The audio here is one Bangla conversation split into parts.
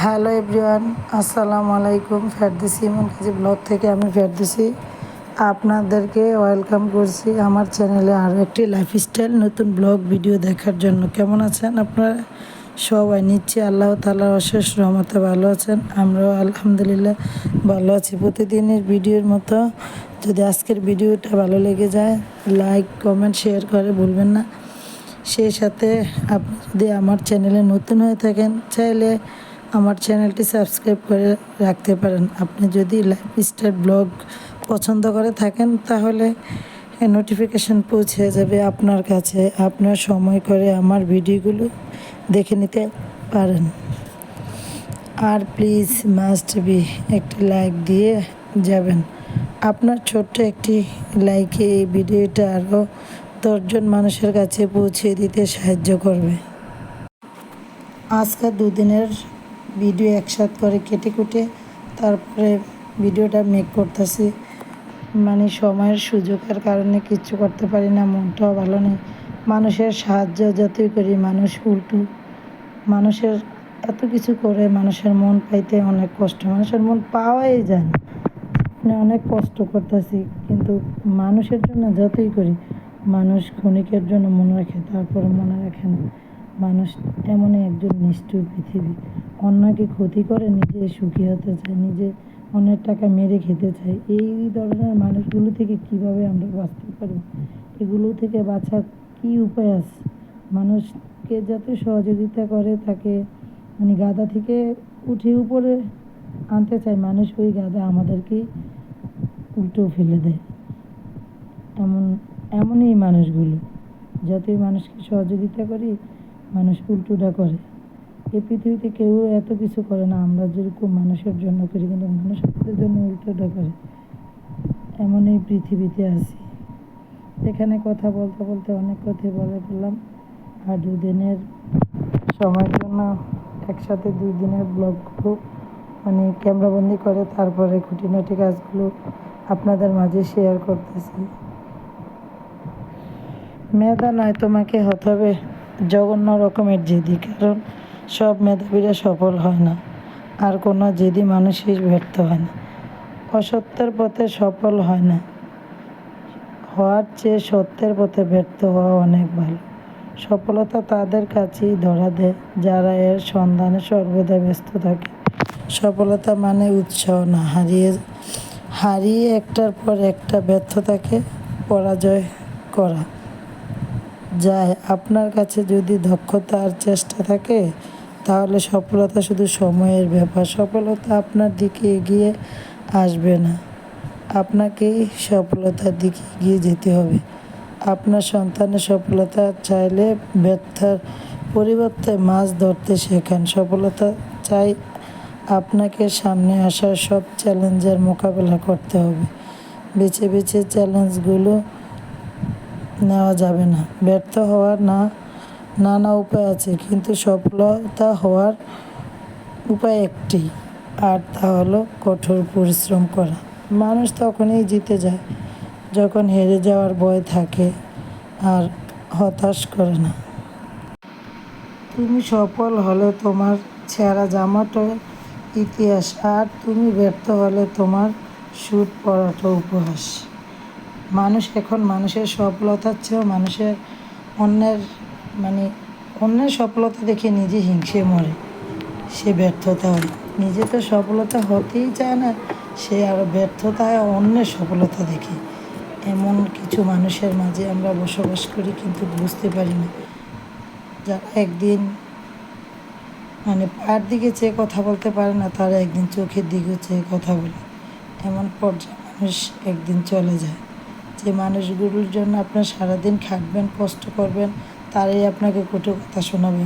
হ্যালো এভরিওয়ান, আসসালামু আলাইকুম। ফেরদৌসী ইমন কাজী ব্লগ থেকে আমি ফেরদৌসী আপনাদেরকে ওয়েলকাম করছি আমার চ্যানেলে আরও একটি লাইফস্টাইল নতুন ব্লগ ভিডিও দেখার জন্য। কেমন আছেন আপনারা সবাই? নিশ্চয়ই আল্লাহ তাআলার অশেষ রহমতে ভালো আছেন। আমরাও আলহামদুলিল্লাহ ভালো আছি। প্রতিদিনের ভিডিওর মতো যদি আজকের ভিডিওটা ভালো লেগে যায়, লাইক কমেন্ট শেয়ার করে ভুলবেন না। সেই সাথে আপনি যদি আমার চ্যানেলে নতুন হয়ে থাকেন, চাইলে আমার চ্যানেলটি সাবস্ক্রাইব করে রাখতে পারেন। আপনি যদি লাইফস্টাইল ব্লগ পছন্দ করে থাকেন, তাহলে নোটিফিকেশান পৌঁছে যাবে আপনার কাছে। আপনার সময় করে আমার ভিডিওগুলো দেখে নিতে পারেন। আর প্লিজ মাস্ট বি একটি লাইক দিয়ে যাবেন। আপনার ছোট্ট একটি লাইকে এই ভিডিওটা আরও 10 জন মানুষের কাছে পৌঁছে দিতে সাহায্য করবে। আজকে দুদিনের ভিডিও একসাথে করে কেটে কুটে তারপরে ভিডিওটা মেক করতেছি। সময়ের সুযোগের কারণে কিচ্ছু করতে পারি না, মনটাও ভালো নেই। মানুষের সাহায্য যতই করি, মানুষের এত কিছু করে মানুষের মন পাইতে অনেক কষ্ট, মানুষের মন পাওয়াই যায় না। অনেক কষ্ট করতেছি, কিন্তু মানুষের জন্য যতই করি, মানুষ ক্ষণিকের জন্য মনে রাখে, তারপরে মনে রাখে না। মানুষ এমনই একজন নিষ্ঠুর পৃথিবী, অন্যকে ক্ষতি করে নিজে সুখী হতে চায়, নিজে অন্যের টাকা মেরে খেতে চায়। এই ধরনের মানুষগুলো থেকে কিভাবে আমরা বাঁচতে পারি? এগুলো থেকে বাঁচার কী উপায় আছে? মানুষকে যত সহযোগিতা করে তাকে গাধা থেকে উঠে উপরে আনতে চায়, মানুষ ওই গাধা আমাদেরকেই উল্টো ফেলে দেয়। এমনই মানুষগুলো, যতই মানুষকে সহযোগিতা করি, মানুষ উল্টোটা করে। এই পৃথিবীতে কেউ এত কিছু করে না, আমরা যেরকম মানুষের জন্য করি, কিন্তু মানুষ আমাদের জন্য উল্টোটা করে। এমন এই পৃথিবীতে আছি। এখানে কথা বলতে বলতে অনেক কথাই বলে ফেললাম। আর দুদিনের সময়ের জন্য একসাথে 2 দিনের ব্লগগুলো ক্যামেরাবন্দি করে তারপরে খুঁটিনাটি কাজগুলো আপনাদের মাঝে শেয়ার করতেছি। মেধা নয়, তোমাকে হতে হবে জঘন্য রকমের জেদি, কারণ সব মেধাবীরা সফল হয় না, আর কোনো জেদি মানুষই ব্যর্থ হয় না। অসত্যের পথে সফল হয় না, হওয়ার চেয়ে সত্যের পথে ব্যর্থ হওয়া অনেক ভালো। সফলতা তাদের কাছেই ধরা দেয় যারা এর সন্ধানে সর্বদা ব্যস্ত থাকে। সফলতা মানে উৎসাহ না, হারিয়ে একটার পর একটা ব্যর্থতাকে পরাজয় করা যায়। আপনার কাছে যদি দক্ষতা আর চেষ্টা থাকে, তাহলে সফলতা শুধু সময়ের ব্যাপার। সফলতা আপনার দিকে এগিয়ে আসবে না, আপনাকেই সফলতার দিকে এগিয়ে যেতে হবে। আপনার সন্তানের সফলতা চাইলে ব্যর্থতার পরিবর্তে মাছ ধরতে শেখান। সফলতা চাই আপনাকে সামনে আসা সব চ্যালেঞ্জের মোকাবেলা করতে হবে। বেছে বেছে চ্যালেঞ্জগুলো নেওয়া যাবে না। ব্যর্থ হওয়ার নানা উপায় আছে, কিন্তু সফলতা হওয়ার উপায় একটি, আর তা হলো কঠোর পরিশ্রম করা। মানুষ তখনই জিতে যায় যখন হেরে যাওয়ার ভয় থাকে আর হতাশ করে না। তুমি সফল হলে তোমার ছেঁড়া জামাটা ইতিহাস, আর তুমি ব্যর্থ হলে তোমার স্যুট পরাটা উপহাস। মানুষ এখন মানুষের সফলতার চেয়েও অন্যের অন্যের সফলতা দেখে নিজে হিংসে মরে, সে ব্যর্থতা হয়। নিজে তো সফলতা হতেই চায় না, সে আরও ব্যর্থতা হয় অন্যের সফলতা দেখে। এমন কিছু মানুষের মাঝে আমরা বসবাস করি, কিন্তু বুঝতে পারি না। যারা একদিন পায়ের দিকে চেয়ে কথা বলতে পারে না, তারা একদিন চোখের দিকে চেয়ে কথা বলে। এমন পর্যায়ে মানুষ একদিন চলে যায়। যে মানুষগুলোর জন্য আপনার সারাদিন খাটবেন, কষ্ট করবেন, তারাই আপনাকে কটু কথা শোনাবে।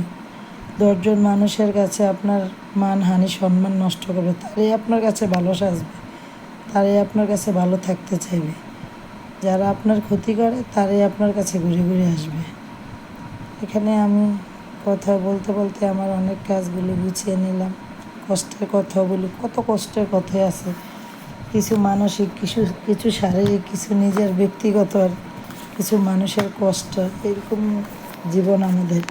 10 জন মানুষের কাছে আপনার মানহানি সম্মান নষ্ট করবে, তারাই আপনার কাছে ভালো সাজবে, তারাই আপনার কাছে ভালো থাকতে চাইবে। যারা আপনার ক্ষতি করে, তারাই আপনার কাছে ঘুরে ঘুরে আসবে। এখানে আমি কথা বলতে বলতে আমার অনেক কাজগুলো গুছিয়ে নিলাম। কষ্টের কথা বলি, কত কষ্টের কথাই আছে, কিছু মানসিক, কিছু শারীরিক, কিছু নিজের ব্যক্তিগত, আর কিছু মানুষের কষ্ট। এরকম জীবন আমাদের।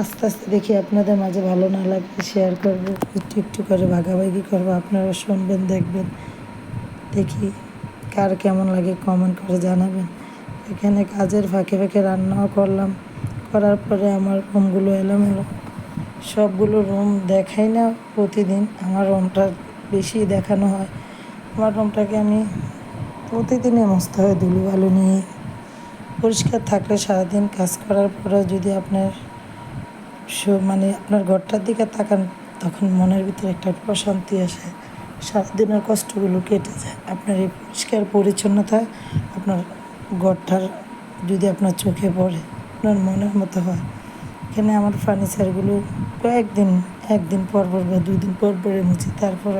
আস্তে আস্তে দেখি আপনাদের মাঝে ভালো না লাগলে শেয়ার করব, একটু একটু করে ভাগাভাগি করবো, আপনারা শুনবেন, দেখবেন, দেখি কার কেমন লাগে কমেন্ট করে জানাবেন। এখানে কাজের ফাঁকে ফাঁকে রান্নাও করলাম, করার পরে আমার রুমগুলো এলোমেলো, সবগুলো রুম দেখাই না প্রতিদিন, আমার রুমটা বেশি দেখানো হয়। আমার রুমটাকে আমি প্রতিদিনই মুছতে হয় ধুলোবালু নিয়ে। পরিষ্কার থাকলে সারাদিন কাজ করার পরেও যদি আপনার মানে আপনার ঘরটার দিকে তাকান, তখন মনের ভিতরে একটা প্রশান্তি আসে, সারাদিনের কষ্টগুলো কেটে যায়। আপনার এই পরিষ্কার পরিচ্ছন্নতা আপনার ঘরটার যদি আপনার চোখে পড়ে, আপনার মনের মতো হয়। এখানে আমার ফার্নিচারগুলো একদিন পর পর বা 2 দিন পর পরে মুছি, তারপর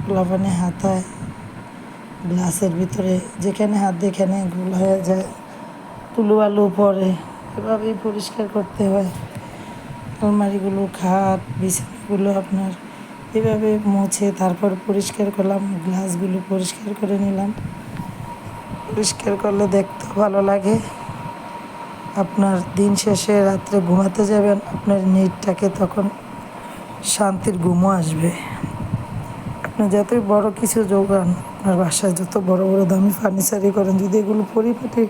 গোলাপানি হাতায় গ্লাসের ভিতরে যেখানে হাত দিয়ে এখানে গোল হয়ে যায়, তুলো আলু পরে, এভাবেই পরিষ্কার করতে হয়। আলমারিগুলো, খাট, বিছানাগুলো আপনার এভাবে মুছে তারপর পরিষ্কার করলাম, গ্লাসগুলো পরিষ্কার করে নিলাম। পরিষ্কার করলে দেখতেও ভালো লাগে। আপনার দিন শেষে রাত্রে ঘুমাতে যাবেন, আপনার নিদটাকে তখন শান্তির ঘুমও আসবে। আপনি যতই বড় কিছু যোগান, আপনার বাসায় যত বড় বড় দামি ফার্নিচারই করেন, যদি এগুলো পরিপাটি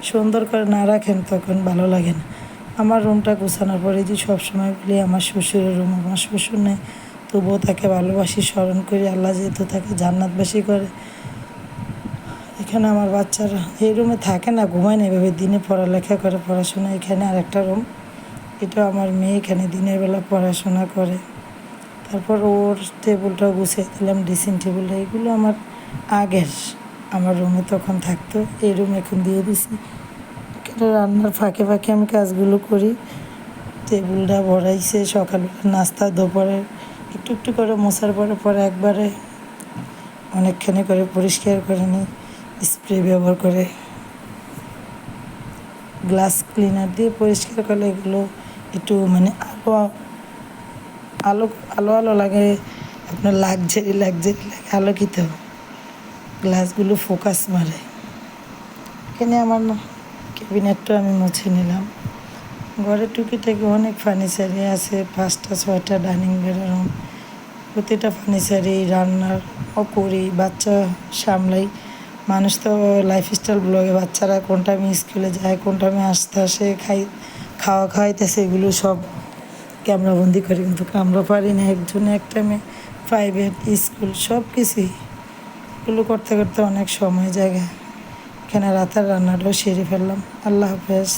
সুন্দর করে না রাখেন তখন ভালো লাগে না। আমার রুমটা গোছানোর পরে যে সবসময় বলি আমার শ্বশুরের রুম, আমার শ্বশুর নেই, তবুও তাকে ভালোবাসি, স্মরণ করি। আল্লাহ যেহেতু তাকে জান্নাতবাসী করে। এখানে আমার বাচ্চারা এই রুমে থাকে না, ঘুমায় না, এভাবে দিনে পড়ালেখা করে, পড়াশোনা। এখানে আরেকটা রুম, এটা আমার মেয়ে এখানে দিনের বেলা পড়াশোনা করে। তারপর ওর টেবিলটাও গুছিয়ে দিলাম, ড্রেসিং টেবিলটা, এগুলো আমার আগের, আমার রুমে তখন থাকতো, এই রুম এখন দিয়ে দিছি। এখানে রান্নার ফাঁকে ফাঁকে আমি কাজগুলো করি। টেবিলটা ভরাইছে, সকালবেলা নাস্তা, দুপুরে একটু একটু করে মোছার পরে পরে একবারে অনেকখানি করে পরিষ্কার করে নিই, স্প্রে ব্যবহার করে। গ্লাস ক্লিনার দিয়ে পরিষ্কার করলে এগুলো একটু মানে আলো আলো আলো লাগে, আপনার লাগজারি লাগে, আলোকিত গ্লাসগুলো ফোকাস মারে। এখানে আমার ক্যাবিনেটটা আমি মুছে নিলাম। ঘরে টুকিটাকি অনেক ফার্নিচারই আছে, 5টা 6টা ডাইনিং বেডরুম, প্রতিটা ফার্নিচারই রান্নাও করি, বাচ্চা সামলাই। মানুষ তো লাইফস্টাইল ব্লগে বাচ্চারা কোন টাইমে স্কুলে যায়, কোন টাইমে আসে, খাওয়াইতেছে, এগুলো সব ক্যামেরাবন্দি করি, কিন্তু আমরা পারি না। একজনে এক টাইমে প্রাইভেট স্কুল সব কিছুই, এগুলো করতে করতে অনেক সময় জায়গা। এখানে রাতের রান্নাটাও সেরে ফেললাম। আল্লাহ হাফেজ।